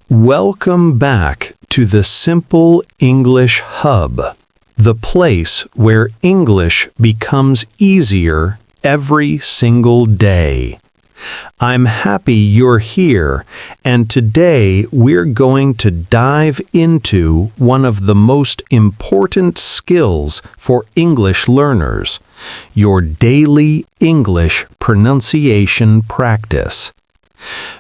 Welcome back to the Simple English Hub, the place where English becomes easier every single day. I'm happy you're here, and today we're going to dive into one of the most important skills for English learners, your daily English pronunciation practice.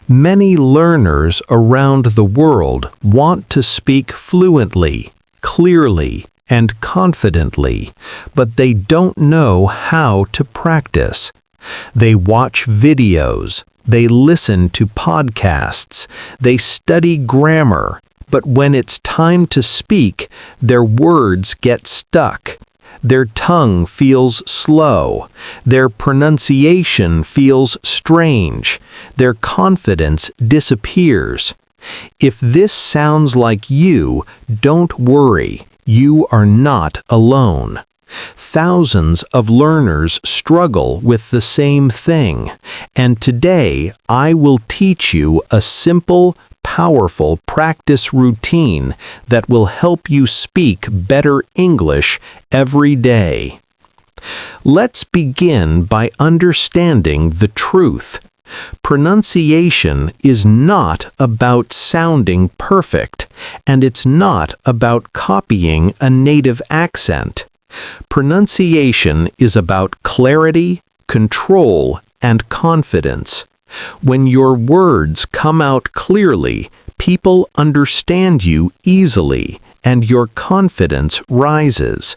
Many learners around the world want to speak fluently, clearly, and confidently, but they don't know how to practice. They watch videos, they listen to podcasts, they study grammar, but when it's time to speak, their words get stuck. Their tongue feels slow, their pronunciation feels strange, their confidence disappears. If this sounds like you, don't worry, you are not alone. Thousands of learners struggle with the same thing, and today I will teach you a simple, powerful practice routine that will help you speak better English every day. Let's begin by understanding the truth. Pronunciation is not about sounding perfect, and it's not about copying a native accent. Pronunciation is about clarity, control, and confidence. When your words come out clearly, people understand you easily, and your confidence rises.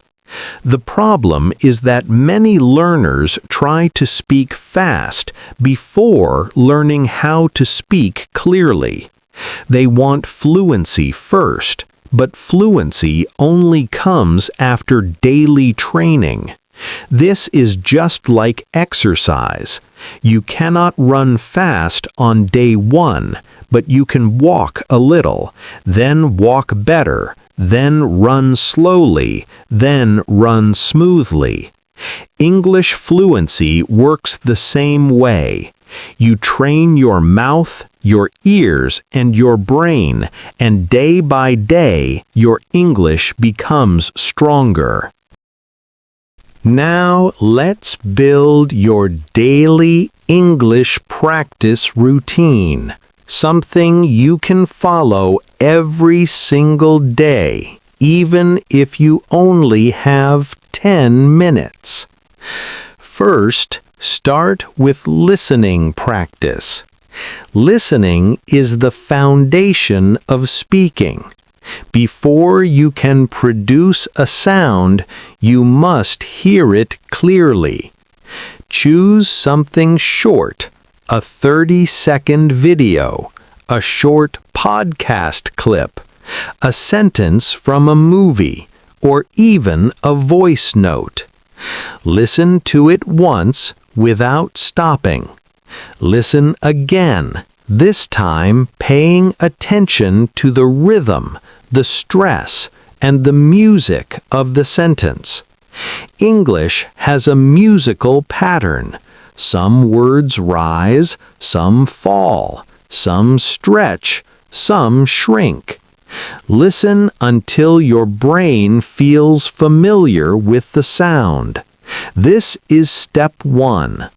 The problem is that many learners try to speak fast before learning how to speak clearly. They want fluency first, but fluency only comes after daily training. This is just like exercise. You cannot run fast on day one, but you can walk a little, then walk better, then run slowly, then run smoothly. English fluency works the same way. You train your mouth, your ears, and your brain, and day by day, your English becomes stronger. Now let's build your daily English practice routine, something you can follow every single day, even if you only have 10 minutes. First, start with listening practice. Listening is the foundation of speaking. Before you can produce a sound, you must hear it clearly. Choose something short, a 30-second video, a short podcast clip, a sentence from a movie, or even a voice note. Listen to it once without stopping. Listen again, this time paying attention to the rhythm, the stress, and the music of the sentence. English has a musical pattern. Some words rise, some fall, some stretch, some shrink. Listen until your brain feels familiar with the sound. This is step 1.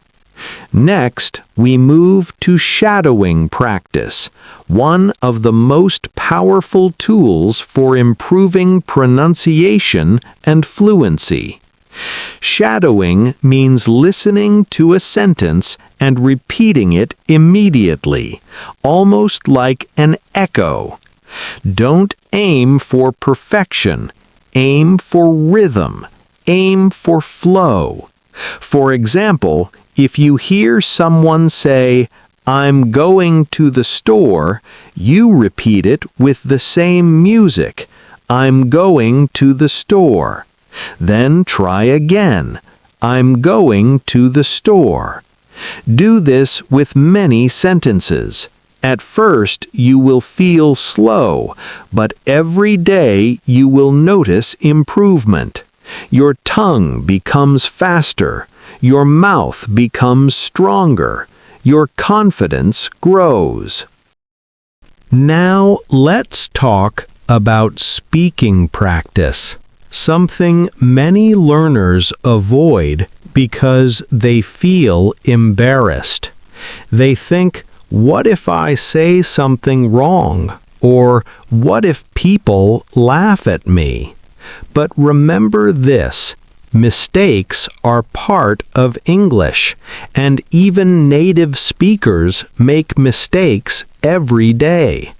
Next, we move to shadowing practice, one of the most powerful tools for improving pronunciation and fluency. Shadowing means listening to a sentence and repeating it immediately, almost like an echo. Don't aim for perfection. Aim for rhythm. Aim for flow. For example, if you hear someone say, "I'm going to the store," you repeat it with the same music, "I'm going to the store." Then try again, "I'm going to the store." Do this with many sentences. At first, you will feel slow, but every day you will notice improvement. Your tongue becomes faster. Your mouth becomes stronger. Your confidence grows. Now let's talk about speaking practice, something many learners avoid because they feel embarrassed. They think, what if I say something wrong? Or what if people laugh at me? But remember this. Mistakes are part of English, and even native speakers make mistakes every day.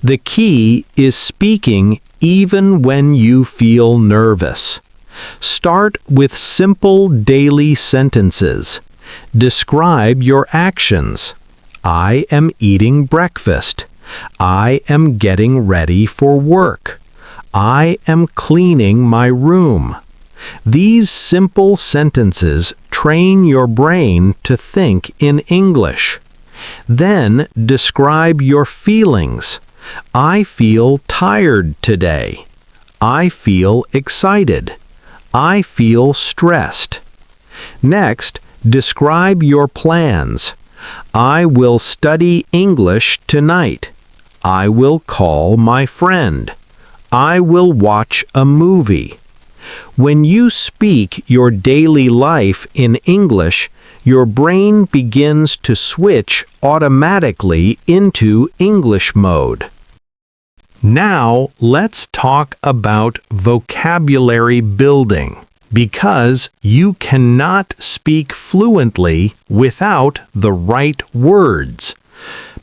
The key is speaking even when you feel nervous. Start with simple daily sentences. Describe your actions. I am eating breakfast. I am getting ready for work. I am cleaning my room. These simple sentences train your brain to think in English. Then describe your feelings. I feel tired today. I feel excited. I feel stressed. Next, describe your plans. I will study English tonight. I will call my friend. I will watch a movie. When you speak your daily life in English, your brain begins to switch automatically into English mode. Now let's talk about vocabulary building, because you cannot speak fluently without the right words.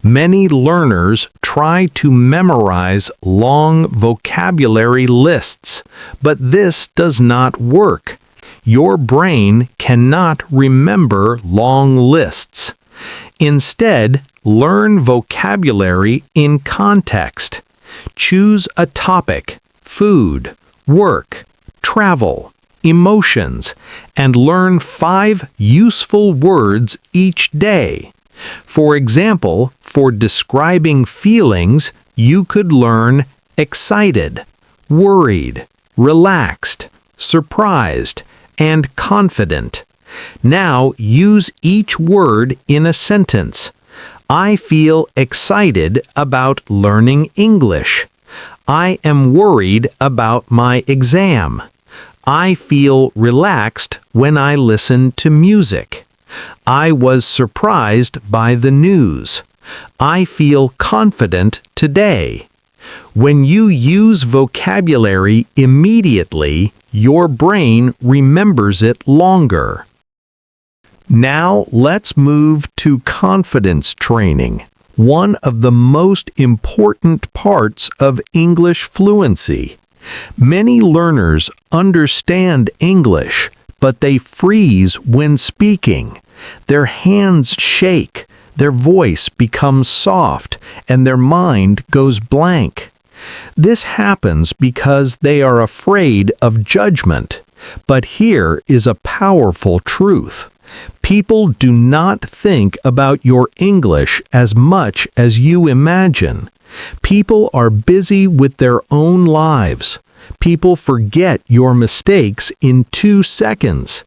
Many learners try to memorize long vocabulary lists, but this does not work. Your brain cannot remember long lists. Instead, learn vocabulary in context. Choose a topic, food, work, travel, emotions, and learn 5 useful words each day. For example, for describing feelings, you could learn excited, worried, relaxed, surprised, and confident. Now use each word in a sentence. I feel excited about learning English. I am worried about my exam. I feel relaxed when I listen to music. I was surprised by the news. I feel confident today. When you use vocabulary immediately, your brain remembers it longer. Now let's move to confidence training, one of the most important parts of English fluency. Many learners understand English, but they freeze when speaking. Their hands shake, their voice becomes soft, and their mind goes blank. This happens because they are afraid of judgment. But here is a powerful truth. People do not think about your English as much as you imagine. People are busy with their own lives. People forget your mistakes in 2 seconds.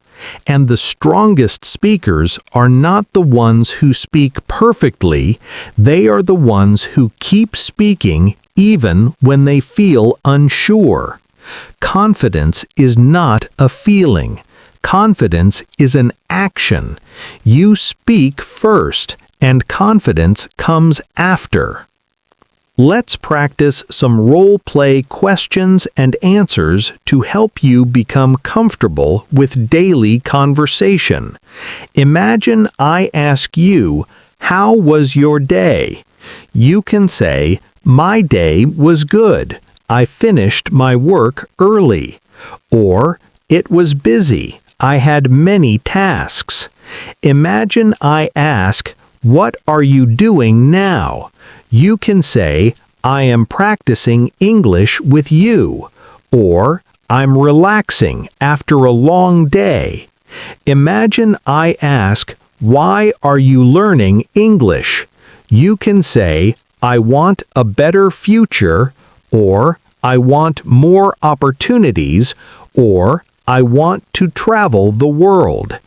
And the strongest speakers are not the ones who speak perfectly, they are the ones who keep speaking even when they feel unsure. Confidence is not a feeling. Confidence is an action. You speak first, and confidence comes after. Let's practice some role-play questions and answers to help you become comfortable with daily conversation. Imagine I ask you, "How was your day?" You can say, "My day was good. I finished my work early." Or, "It was busy. I had many tasks." Imagine I ask, "What are you doing now?" You can say, "I am practicing English with you," or "I'm relaxing after a long day." Imagine I ask, "Why are you learning English?" You can say, "I want a better future," or "I want more opportunities," or "I want to travel the world."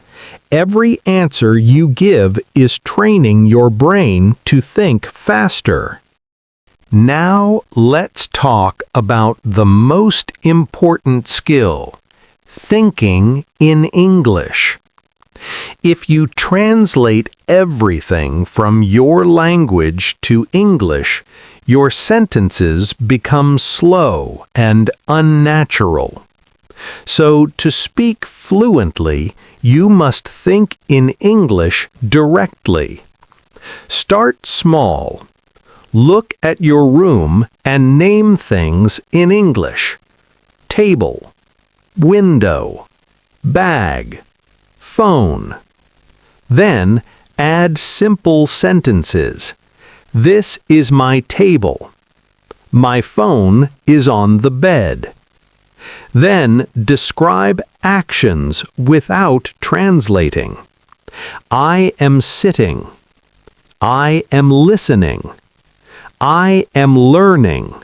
Every answer you give is training your brain to think faster. Now let's talk about the most important skill, thinking in English. If you translate everything from your language to English, your sentences become slow and unnatural. So to speak fluently, you must think in English directly. Start small. Look at your room and name things in English. Table, window, bag, phone. Then add simple sentences. This is my table. My phone is on the bed. Then describe actions without translating. I am sitting. I am listening. I am learning.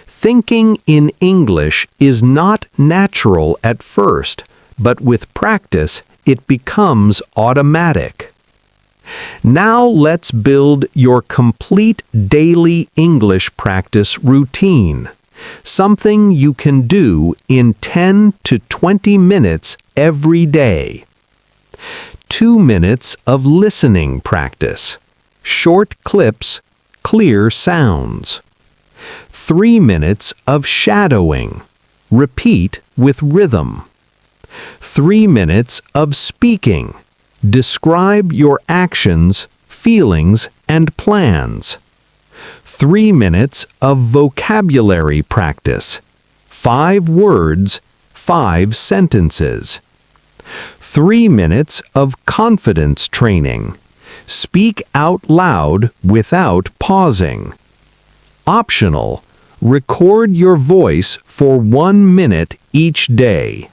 Thinking in English is not natural at first, but with practice, it becomes automatic. Now let's build your complete daily English practice routine, something you can do in 10 to 20 minutes every day. 2 minutes of listening practice, short clips, clear sounds. 3 minutes of shadowing, repeat with rhythm. 3 minutes of speaking, describe your actions, feelings, and plans. 3 minutes of vocabulary practice, 5 words, 5 sentences. 3 minutes of confidence training. Speak out loud without pausing. Optional, record your voice for 1 minute each day.